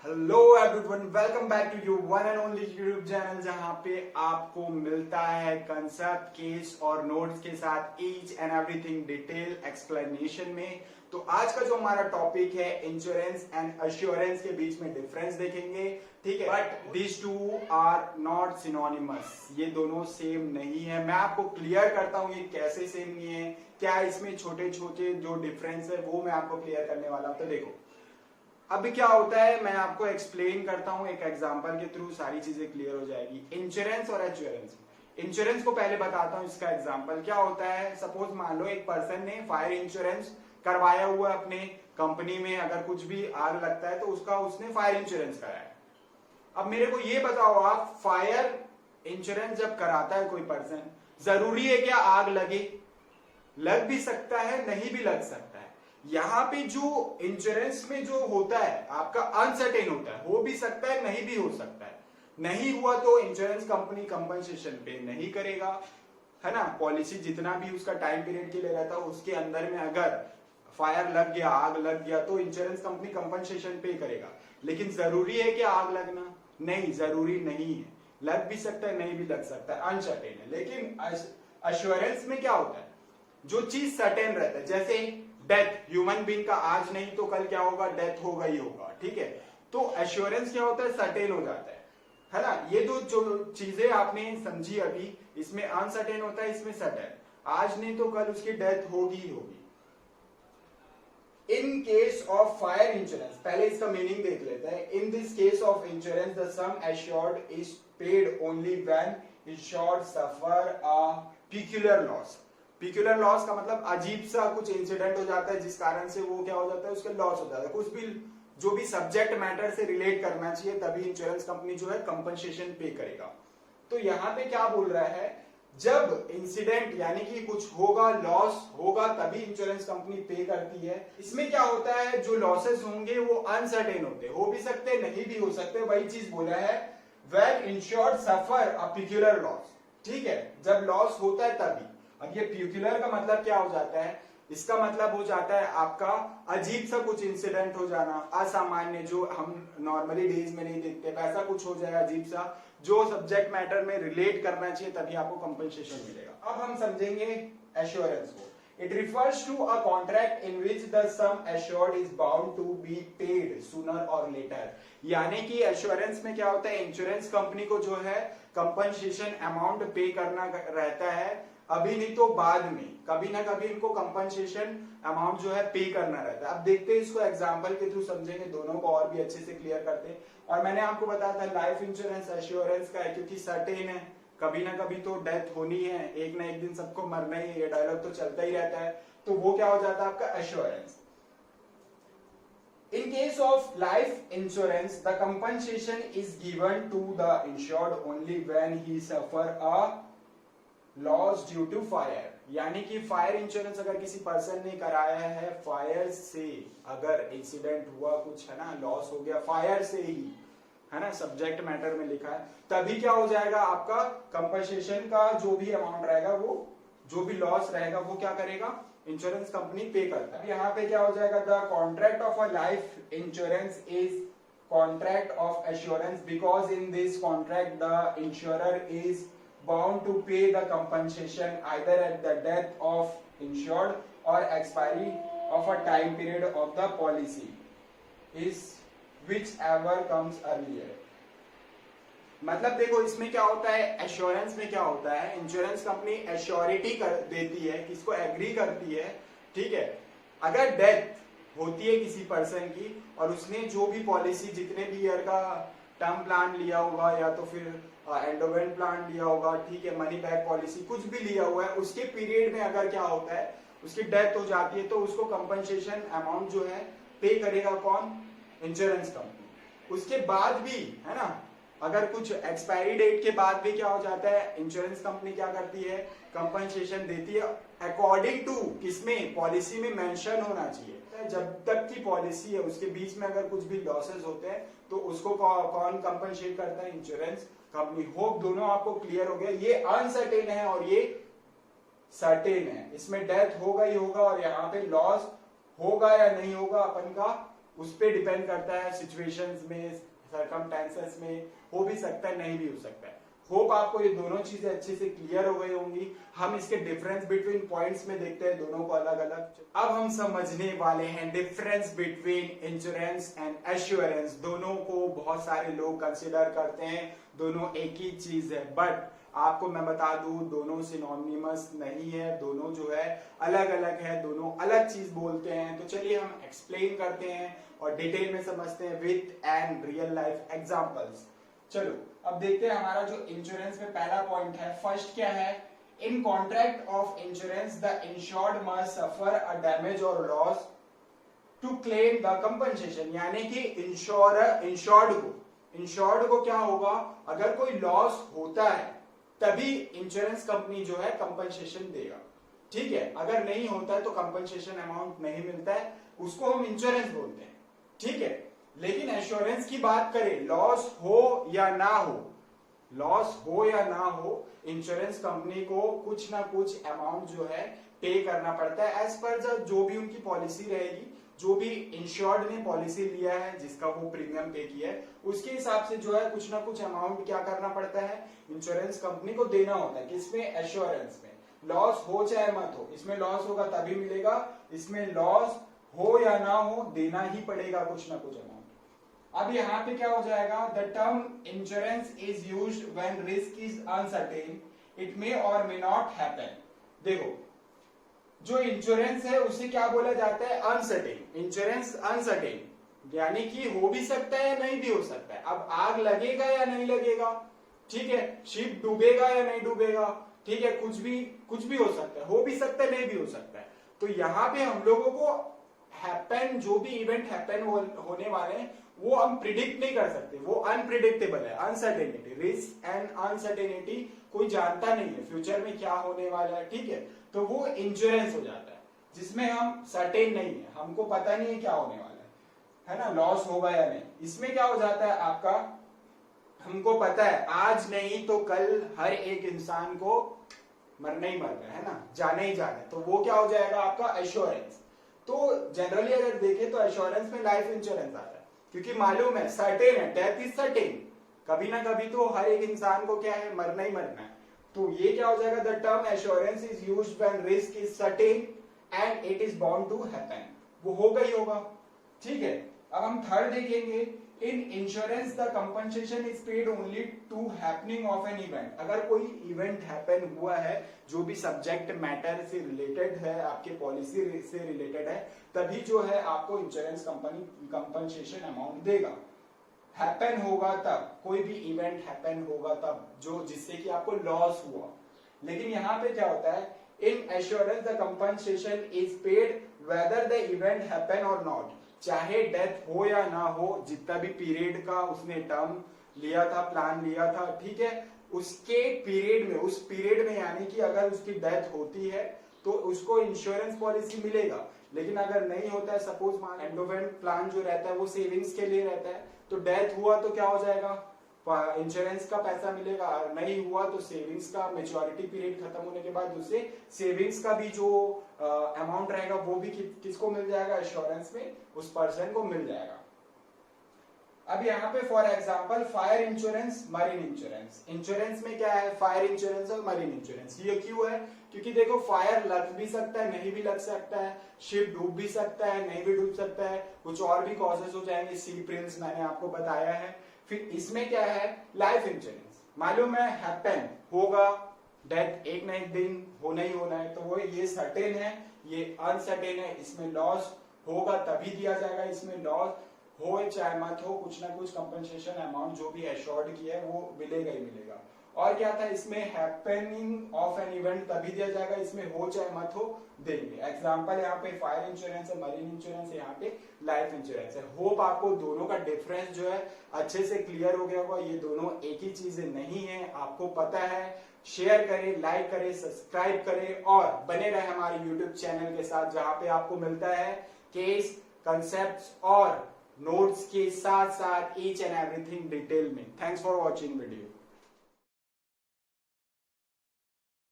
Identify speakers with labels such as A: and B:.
A: Hello everyone, welcome back to you one and only YouTube channel, जहां पे आपको मिलता है कंसेप्ट, केस और नोट्स के साथ each and everything detail explanation में। तो आज का जो हमारा टॉपिक है, इंश्योरेंस एंड एश्योरेंस के बीच में डिफरेंस देखेंगे। ठीक है, but this two are not synonymous, ये दोनों सेम नहीं है। मैं आपको क्लियर करता हूँ ये कैसे सेम नहीं है, क्या इसमें छोटे छोटे जो डिफरेंस है वो मैं आपको क्लियर करने वाला हूँ। तो देखो अभी क्या होता है, मैं आपको एक्सप्लेन करता हूं एक एग्जांपल के थ्रू, सारी चीजें क्लियर हो जाएगी। इंश्योरेंस और एश्योरेंस, इंश्योरेंस को पहले बताता हूं इसका एग्जांपल क्या होता है। सपोज मान लो एक पर्सन ने फायर इंश्योरेंस करवाया हुआ है अपने कंपनी में, अगर कुछ भी आग लगता है तो उसका उसने फायर इंश्योरेंस कराया। अब मेरे को ये बताओ आप, फायर इंश्योरेंस जब कराता है कोई पर्सन, जरूरी है क्या आग लगे? लग भी सकता है, नहीं भी लग सकता है। यहां पे जो इंश्योरेंस में जो होता है आपका अनसर्टेन होता है, हो भी सकता है नहीं भी हो सकता है। नहीं हुआ तो इंश्योरेंस कंपनी कंपनसेशन पे नहीं करेगा, है ना। पॉलिसी जितना भी उसका टाइम पीरियड के लिए रहता है उसके अंदर में अगर फायर लग गया, आग लग गया, तो इंश्योरेंस कंपनी कंपनसेशन पे करेगा। लेकिन जरूरी है कि आग लगना? नहीं, जरूरी नहीं है। लग भी सकता है, नहीं भी लग सकता है, अनसर्टेन है। लेकिन एश्योरेंस में क्या होता है, जो चीज सर्टेन रहता है, जैसे डेथ, ह्यूमन बीइंग का आज नहीं तो कल क्या होगा, डेथ होगा ही होगा। ठीक है, तो एश्योरेंस क्या होता है, सर्टेन हो जाता है ना। ये जो चीजें आपने समझी अभी, इसमें अनसर्टेन होता है, इसमें सर्टेन, आज नहीं तो कल उसकी डेथ होगी ही होगी। In case of fire insurance, पहले इसका मीनिंग देख लेते हैं। In this case of insurance the sum assured is paid only when insured suffer a peculiar loss. Peculiar loss का मतलब अजीब सा कुछ इंसिडेंट हो जाता है जिस कारण से वो क्या हो जाता है, उसका लॉस हो जाता है। कुछ भी जो भी सब्जेक्ट मैटर से रिलेट करना चाहिए, तभी इंश्योरेंस कंपनी जो है कंपनसेशन पे करेगा। तो यहाँ पे क्या बोल रहा है, जब इंसिडेंट यानी कि कुछ होगा, लॉस होगा, तभी इंश्योरेंस कंपनी पे करती है। इसमें क्या होता है, जो लॉसेस होंगे वो अनसर्टेन होते हैं, हो भी सकते हैं, नहीं भी हो सकते। वही चीज बोला है, when insured suffer a peculiar loss. ठीक है, जब लॉस होता है तभी। अब ये पेक्यूलियर का मतलब क्या हो जाता है, इसका मतलब हो जाता है आपका अजीब सा कुछ इंसिडेंट हो जाना, असामान्य, जो हम नॉर्मली डेज में नहीं देखते, वैसा कुछ हो जाए अजीब सा, जो सब्जेक्ट मैटर में रिलेट करना चाहिए, तभी आपको कंपनसेशन मिलेगा। अब हम समझेंगे एश्योरेंस को। It refers to a contract in which the sum assured is bound to be paid sooner or later. यानी कि एश्योरेंस में क्या होता है, इंश्योरेंस कंपनी को जो है कंपनसेशन अमाउंट पे करना रहता है, अभी नहीं तो बाद में, कभी ना कभी इनको कंपनसेशन अमाउंट जो है पे करना रहता है। अब देखते हैं इसको एग्जांपल के थ्रू समझेंगे, दोनों को और भी अच्छे से क्लियर करते हैं। और मैंने आपको बताया था लाइफ इंश्योरेंस एश्योरेंस का है, क्योंकि सर्टेन है, कभी ना कभी तो डेथ होनी है, एक ना एक दिन सबको मरना ही है, ये डायलॉग तो चलता ही रहता है। तो वो क्या हो जाता है आपका assurance. In case of life insurance, the compensation is given to the insured only when he suffer a loss due to fire. यानी कि फायर इंश्योरेंस अगर किसी पर्सन ने कराया है, फायर से अगर इंसिडेंट हुआ कुछ, है ना, लॉस हो गया फायर से ही, है ना, सब्जेक्ट मैटर में लिखा है, तभी क्या हो जाएगा, आपका कंपनसेशन का जो भी अमाउंट रहेगा, वो जो भी लॉस रहेगा वो क्या करेगा, इंश्योरेंस कंपनी पे करता है। यहाँ पे क्या हो जाएगा, the contract of a life insurance is contract of assurance because in this contract the insurer is bound to pay the compensation either at the death of insured or expiry of a time period of the policy is whichever comes earlier। मतलब देखो इसमें क्या होता है, assurance में क्या होता है, इंश्योरेंस कंपनी एश्योरिटी कर देती है, किसको एग्री करती है। ठीक है, अगर डेथ होती है किसी पर्सन की और उसने जो भी पॉलिसी, जितने भी ईयर का टर्म प्लान लिया होगा या तो फिर एंडोवेंट प्लान लिया होगा, ठीक है, मनी बैक पॉलिसी, कुछ भी लिया हुआ है, उसके पीरियड में अगर क्या होता है, उसकी डेथ हो जाती है, तो उसको कंपनसेशन अमाउंट जो है पे करेगा कौन, इंश्योरेंस कंपनी। उसके बाद भी, है ना, अगर कुछ एक्सपायरी डेट के बाद भी क्या हो जाता है, इंश्योरेंस कंपनी क्या करती है, कंपनसेशन देती है अकॉर्डिंग टू, किसमें, पॉलिसी में मेंशन होना चाहिए। जब तक की पॉलिसी है उसके बीच में अगर कुछ भी लॉसेस होते हैं तो उसको कौन कंपनसेट करता है, इंश्योरेंस कंपनी। होप दोनों आपको क्लियर हो गया। ये अनसर्टेन है और ये सर्टेन है, इसमें डेथ होगा ही होगा और यहाँ पे लॉस होगा या नहीं होगा अपन का उस पर डिपेंड करता है, सिचुएशंस में, सर्कमस्टेंसेस में, हो भी सकता है नहीं भी हो सकता है। होप आपको ये दोनों चीजें अच्छे से क्लियर हो गई होंगी। हम इसके डिफरेंस बिटवीन पॉइंट्स में देखते हैं दोनों को अलग अलग। अब हम समझने वाले हैं difference between insurance and assurance. दोनों को बहुत सारे लोग कंसिडर करते हैं, दोनों एक ही चीज है, बट आपको मैं बता दूं दोनों सिनोनिमस नहीं है, दोनों जो है अलग अलग है, दोनों अलग चीज बोलते हैं। तो चलिए हम एक्सप्लेन करते हैं और डिटेल में समझते हैं with and real life examples. चलो अब देखते हैं हमारा जो इंश्योरेंस में पहला पॉइंट है। फर्स्ट क्या है, in contract of insurance the insured must suffer a damage or loss to claim the compensation. यानी कि इंश्योर्ड को क्या होगा, अगर कोई लॉस होता है तभी इंश्योरेंस कंपनी जो है कंपनसेशन देगा, ठीक है। अगर नहीं होता है तो कंपनसेशन अमाउंट नहीं मिलता है, उसको हम इंश्योरेंस बोलते हैं, ठीक है। लेकिन एश्योरेंस की बात करें, लॉस हो या ना हो, इंश्योरेंस कंपनी को कुछ ना कुछ अमाउंट जो है पे करना पड़ता है एज पर जो भी उनकी पॉलिसी रहेगी, जो भी इंश्योर्ड ने पॉलिसी लिया है, जिसका वो प्रीमियम पे किया है, उसके हिसाब से जो है कुछ ना कुछ अमाउंट क्या करना पड़ता है, इंश्योरेंस कंपनी को देना होता है। किसमें, एश्योरेंस में। लॉस हो चाहे मत हो, इसमें लॉस होगा तभी मिलेगा, इसमें लॉस हो या ना हो देना ही पड़ेगा कुछ ना कुछ अमाउंट। अब यहाँ पे क्या हो जाएगा, the term insurance is used when risk is uncertain, it may और मे नॉट हैपन। देखो जो इंश्योरेंस है उसे क्या बोला जाता है, अनसर्टेन। इंश्योरेंस अनसर्टेन यानी कि हो भी सकता है नहीं भी हो सकता है। अब आग लगेगा या नहीं लगेगा, ठीक है, शिप डूबेगा या नहीं डूबेगा, ठीक है, कुछ भी हो सकता है, हो भी सकता है नहीं भी हो सकता है। तो यहाँ पे हम लोगों को हैपन, जो भी इवेंट हैपन होने वाले हैं वो हम प्रिडिक्ट नहीं कर सकते, वो अनप्रिडिक्टेबल है। अनसर्टेनिटी, रिस्क एंड अनसर्टेनिटी, कोई जानता नहीं है फ्यूचर में क्या होने वाला है, ठीक है। तो वो इंश्योरेंस हो जाता है जिसमें हम सर्टेन नहीं है, हमको पता नहीं है क्या होने वाला है ना, लॉस होगा या नहीं। इसमें क्या हो जाता है आपका, हमको पता है आज नहीं तो कल हर एक इंसान को मरना ही मरना है ना, जाना ही जाना है, तो वो क्या हो जाएगा आपका एश्योरेंस। तो जनरली अगर देखें तो एश्योरेंस में लाइफ इंश्योरेंस आता है, क्योंकि मालूम है सर्टेन है, डेथ इज सर्टेन, कभी ना कभी तो हर एक इंसान को क्या है, मरना ही मरना है। तो ये क्या हो जाएगा, the term assurance is used when risk is certain and it is bound to happen, वो होगा ही होगा, ठीक है। अब हम थर्ड देखेंगे, in insurance the compensation is paid only to happening of an event. अगर कोई इवेंट हैपन हुआ है जो भी सब्जेक्ट मैटर से रिलेटेड है, आपके पॉलिसी से रिलेटेड है, तभी जो है आपको इंश्योरेंस कंपनी कंपनसेशन अमाउंट देगा। हैपन होगा तब, कोई भी इवेंट हैपन होगा तब, जो जिससे कि आपको लॉस हुआ। लेकिन यहाँ पे क्या होता है, in assurance the compensation is paid whether the event happen or not, चाहे डेथ हो या ना हो, जितना भी पीरियड का उसने टर्म लिया था, प्लान लिया था, ठीक है, उसके पीरियड में, उस पीरियड में यानी कि अगर उसकी डेथ होती है तो उसको इंश्योरेंस पॉलिसी मिलेगा। लेकिन अगर नहीं होता है, सपोज मान एंडोवेंट प्लान जो रहता है वो सेविंग्स के लिए रहता है, तो डेथ हुआ तो क्या हो जाएगा, इंश्योरेंस का पैसा मिलेगा, और नहीं हुआ तो सेविंग्स का मैच्योरिटी पीरियड खत्म होने के बाद उसे सेविंग्स का भी जो अमाउंट रहेगा वो भी किसको मिल जाएगा, इंश्योरेंस में उस पर्सन को मिल जाएगा। अब यहाँ पे for example fire insurance, marine insurance. Insurance में क्या है, फायर इंश्योरेंस और मरीन इंश्योरेंस। ये क्यों है, क्योंकि देखो फायर लग भी सकता है, नहीं भी लग सकता है, शिप डूब भी सकता है, नहीं भी डूब सकता है, कुछ और भी कॉजेस हो जाएंगे, सी प्रिंस मैंने आपको बताया है। फिर इसमें क्या है, लाइफ इंश्योरेंस, मालूम है हैपन होगा, डेथ एक ना एक दिन होना ही होना है, तो वो ये सर्टेन है, ये अनसर्टेन है, इसमें लॉस होगा तभी दिया जाएगा, इसमें लॉस हो चाहे मत हो, कुछ ना कुछ कंपनसेशन अमाउंट जो भी एश्योर्ड किया है वो मिलेगा ही मिलेगा। और क्या था, इसमें हैपनिंग ऑफ एन इवेंट तभी दिया जाएगा, इसमें हो चाहे मत हो देंगे। एग्जांपल यहाँ पे फायर इंश्योरेंस है, मरीन इंश्योरेंस है, यहाँ पे लाइफ इंश्योरेंस है। होप आपको दोनों का डिफरेंस जो है अच्छे से क्लियर हो गया होगा। ये दोनों एक ही चीजें नहीं है, आपको पता है। शेयर करें, लाइक करें, सब्सक्राइब करें और बने रहे हमारे यूट्यूब चैनल के साथ, जहां पे आपको मिलता है केस, कंसेप्ट और नोट्स के साथ साथ ईच एंड एवरीथिंग डिटेल में। Thanks for watching video.